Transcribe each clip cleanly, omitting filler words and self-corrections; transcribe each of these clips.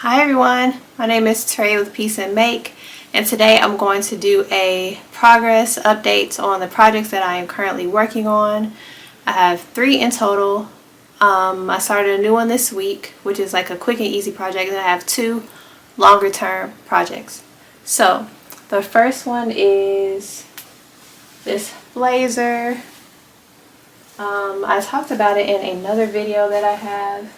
Hi everyone, my name is Teria with Piece and Make, and today I'm going to do a progress updates on the projects that I am currently working on. I have 3 in total. I started a new one this week, which is like a quick and easy project, and I have 2 longer term projects. So the first one is this blazer. I talked about it in another video that I have.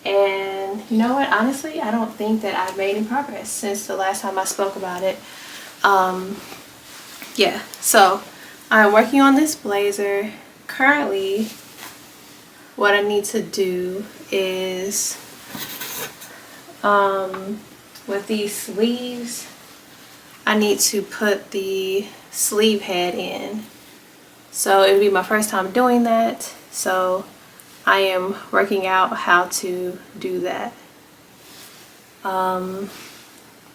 And you know what, honestly, I don't think that I've made any progress since the last time I spoke about it. Yeah, so I'm working on this blazer. Currently, what I need to do is, with these sleeves, I need to put the sleeve head in. So it would be my first time doing that. So I am working out how to do that.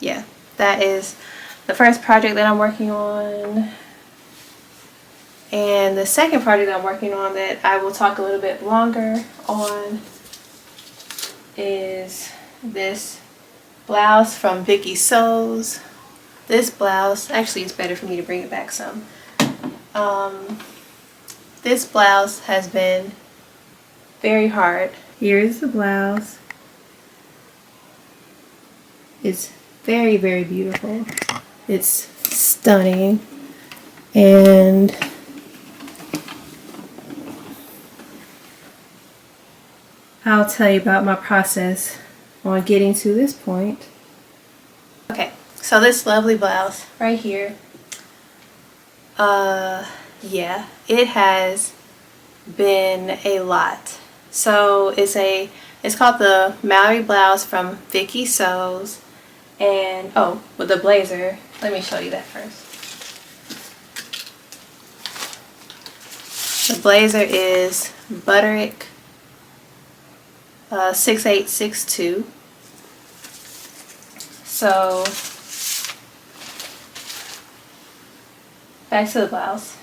Yeah, that is the first project that I'm working on. And the second project I'm working on that I will talk a little bit longer on is this blouse from Vikki Sews. This blouse, actually it's better for me to bring it back some. This blouse has been very hard. Here's the blouse. It's very, very beautiful. It's stunning. And I'll tell you about my process on getting to this point. Okay, so this lovely blouse right here. Yeah, it has been a lot. So it's called the Mallory blouse from Vikki Sews, and with the blazer, let me show you that first. The blazer is Butterick 6862. So back to the blouse.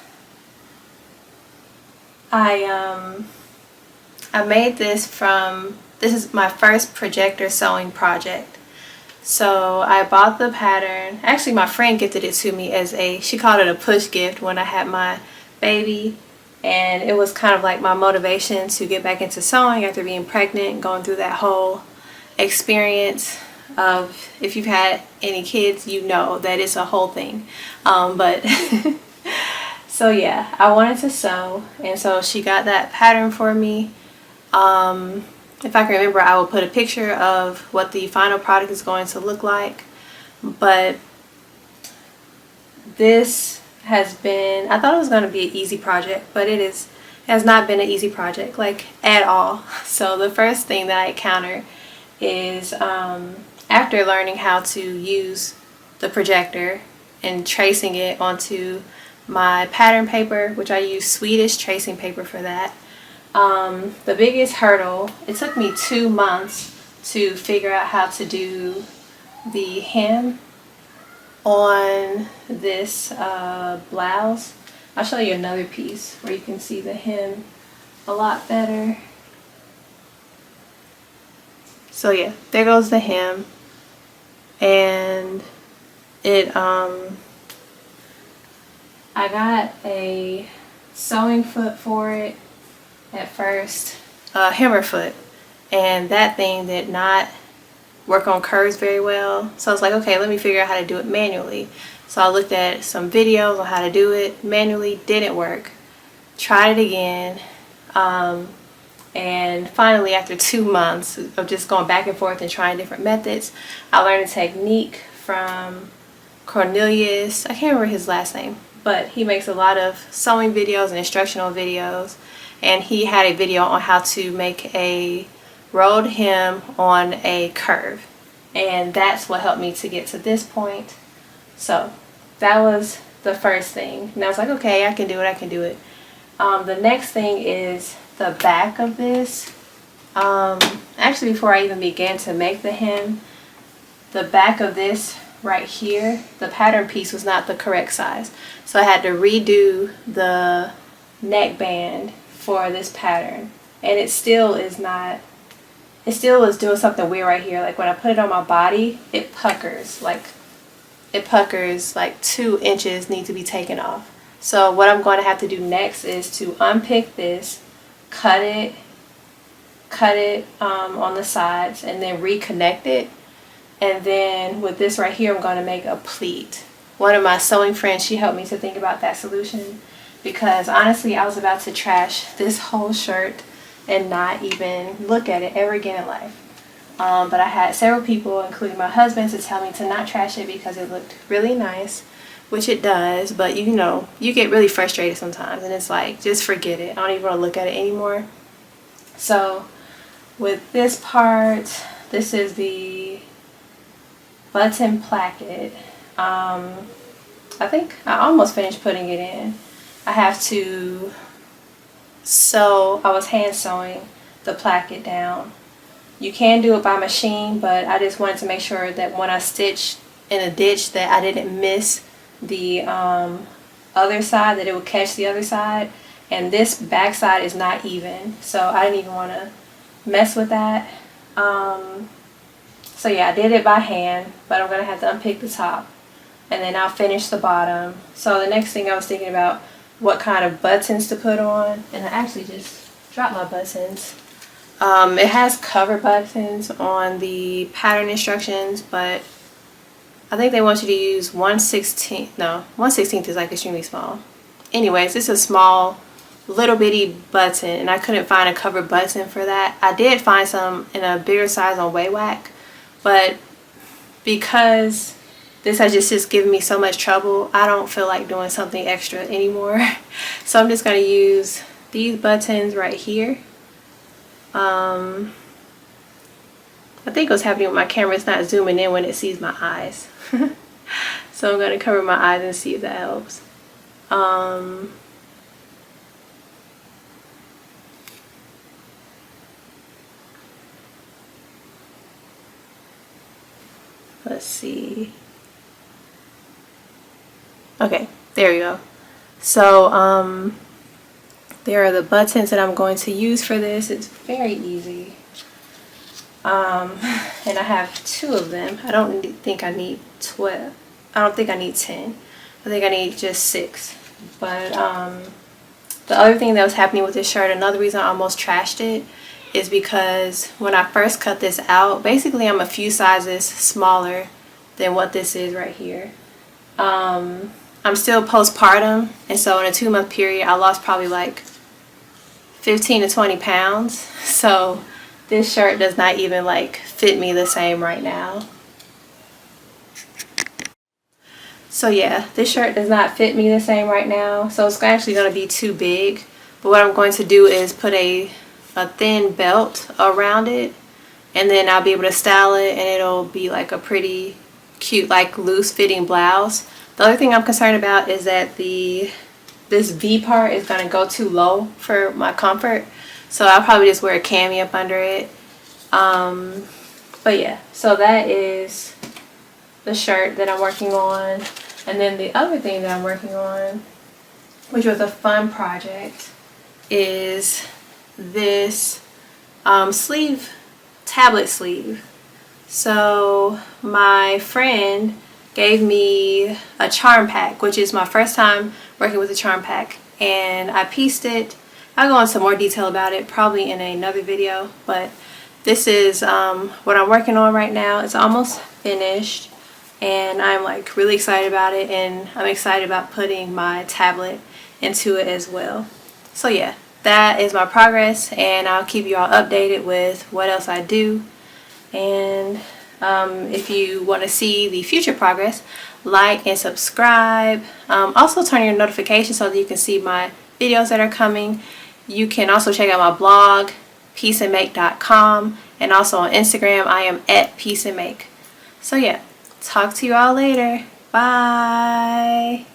I made this is my first Projector sewing project. So I bought the pattern. Actually, my friend gifted it to me as she called it a push gift when I had my baby. And it was kind of like my motivation to get back into sewing after being pregnant and going through that whole experience of, if you've had any kids, you know that it's a whole thing. But so yeah, I wanted to sew, and so she got that pattern for me. If I can remember, I will put a picture of what the final product is going to look like. But this has been, I thought it was going to be an easy project, but it has not been an easy project, like at all. So the first thing that I encountered is after learning how to use the projector and tracing it onto my pattern paper, which I use Swedish tracing paper for that. The biggest hurdle, it took me 2 months to figure out how to do the hem on this blouse. I'll show you another piece where you can see the hem a lot better. So yeah, there goes the hem, and it I got a sewing foot for it at first, a hammer foot, and that thing did not work on curves very well. So I was like, okay, let me figure out how to do it manually. So I looked at some videos on how to do it manually. Didn't work. Tried it again, and finally, after 2 months of just going back and forth and trying different methods, I learned a technique from Cornelius. I can't remember his last name, but he makes a lot of sewing videos and instructional videos, and he had a video on how to make a rolled hem on a curve, and that's what helped me to get to this point. So that was the first thing, and I was like, okay, I can do it. The next thing is the back of this. Actually, before I even began to make the hem, the back of this right here, the pattern piece was not the correct size, so I had to redo the neckband for this pattern, and it still is not it still is doing something weird right here. Like when I put it on my body, it puckers. Like 2 inches need to be taken off. So what I'm going to have to do next is to unpick this, cut it on the sides, and then reconnect it. And then with this right here, I'm going to make a pleat. One of my sewing friends, she helped me to think about that solution, because honestly I was about to trash this whole shirt and not even look at it ever again in life. But I had several people, including my husband, to tell me to not trash it because it looked really nice, which it does. But you know, you get really frustrated sometimes, and it's like, just forget it. I don't even want to look at it anymore. So with this part, this is the button placket. I think I almost finished putting it in. I have to sew, I was hand sewing the placket down. You can do it by machine, but I just wanted to make sure that when I stitched in a ditch that I didn't miss the other side, that it would catch the other side. And this back side is not even, so I didn't even want to mess with that. So yeah, I did it by hand, but I'm going to have to unpick the top, and then I'll finish the bottom. So the next thing I was thinking about what kind of buttons to put on, and I actually just dropped my buttons. It has cover buttons on the pattern instructions, but I think they want you to use 1/16. No, 1/16 is like extremely small. Anyways, this is a small little bitty button, and I couldn't find a cover button for that. I did find some in a bigger size on Waywack, but because this has just given me so much trouble, I don't feel like doing something extra anymore. So I'm just going to use these buttons right here. I think what's happening with my camera, it's not zooming in when it sees my eyes. So I'm going to cover my eyes and see if that helps. Let's see. Okay, there we go. So there are the buttons that I'm going to use for this. It's very easy. And I have 2 of them. I don't think I need 12. I don't think I need 10. I think I need just 6. But the other thing that was happening with this shirt, another reason I almost trashed it, is because when I first cut this out, basically I'm a few sizes smaller than what this is right here. I'm still postpartum, and so in a 2-month period I lost probably like 15 to 20 pounds. So this shirt does not even like fit me the same right now. So yeah, this shirt does not fit me the same right now, so it's actually going to be too big. But what I'm going to do is put a thin belt around it, and then I'll be able to style it, and it'll be like a pretty cute, like loose fitting blouse. The other thing I'm concerned about is that this V part is going to go too low for my comfort, so I'll probably just wear a cami up under it. But yeah, so that is the shirt that I'm working on. And then the other thing that I'm working on, which was a fun project, is this sleeve, tablet sleeve. So my friend gave me a charm pack, which is my first time working with a charm pack, and I pieced it. I'll go into more detail about it probably in another video, but this is what I'm working on right now. It's almost finished, and I'm like really excited about it, and I'm excited about putting my tablet into it as well. So yeah, that is my progress, and I'll keep you all updated with what else I do. And if you want to see the future progress, like and subscribe. Also turn on your notifications so that you can see my videos that are coming. You can also check out my blog, pieceandmake.com, and also on Instagram I am @pieceandmake. So yeah, talk to you all later. Bye.